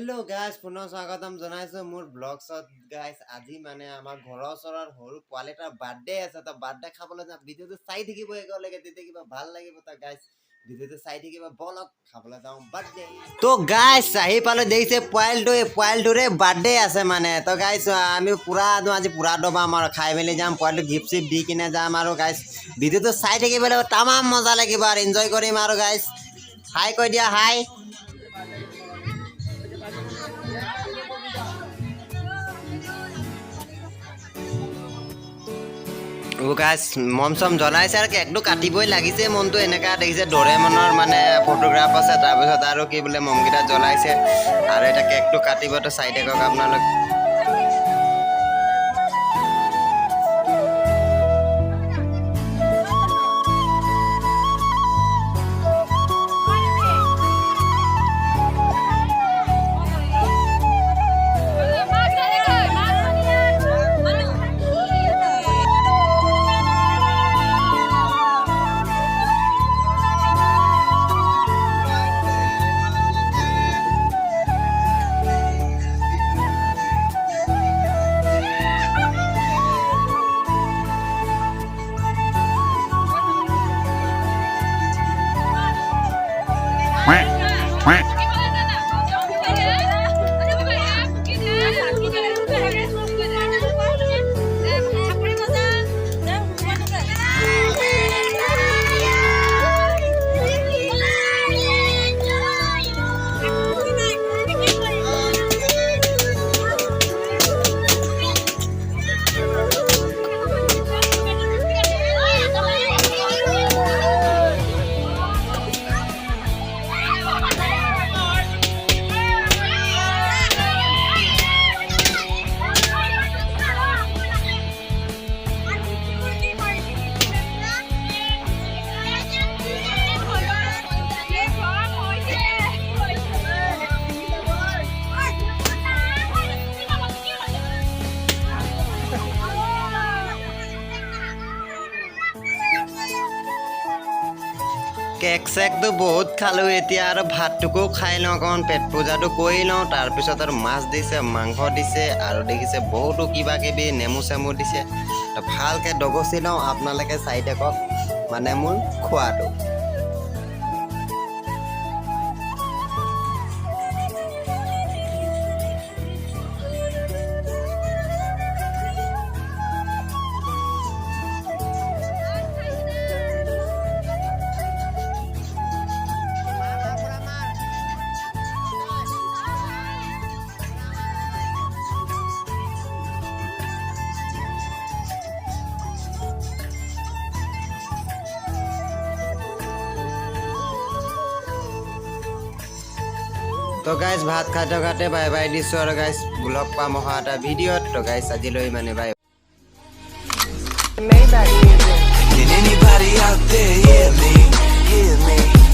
Hello guys पुनः स्वागतम जनाइছো मोर ब्लॉग्सत guys আজি মানে আমাৰ ঘৰৰ ওচৰৰ হৰু পোৱালিটাৰ বাৰ্থডে আছে তো বাৰ্থডে খাবলৈ যাম ভিডিওটো চাই থাকিব এগলৈকে তেতিয়া কিবা ভাল লাগিব তো গাইস ভিডিওটো চাই থাকিব বলক খাবলৈ যাওঁ বাৰ্থডে তো গাইস আহি পালে দেখিছে পোৱালিটোৰে বাৰ্থডে আছে মানে তো গাইস আমি পুৰা আজি পুৰা দবা আমাৰ খাই মেলি যাম পোৱালিটো গিফট সিফট দি কিনে যাম আৰু গাইস ভিডিওটো চাই থাকিবলৈ তামাম মজা লাগিব আৰু এনজয় কৰিম আৰু গাইস হাই কৈ দিয়া হাই ও গাইস মমসম জ্বলাইছে আৰু কেকটো কাটিবই লাগিছে মনটো এনেকা দেখিছে ডৰেমনৰ মানে ফটোগ্ৰাফ আছে তাৰপিছত আৰু কি বোলে মমকিটা জ্বলাইছে আৰু এটা কেকটো কাটিবটো সাইডে কক আপোনালোক কেক চেক তো বহুত খালো এতিয়া আৰু ভাতটোকো খাই লওঁ অকণ পেট পূজাটো কৰি লওঁ তাৰপিছত আৰু মাছ দিছে মাংস দিছে আৰু দেখিছে বহুতো কিবা কিবি নেমু চেমু দিছে তো ভালকৈ ডগচি লওঁ আপোনালোকে চাই থাকক মানে মোৰ খোৱাটো তো গাইস ভাত খাতে খাতে বাই বাই দিছো আৰু গাইস ব্লগ পাম অহা এটা ভিডিঅ'ত তো গাইস আজিলৈ মানে বাই Can anybody out there hear me?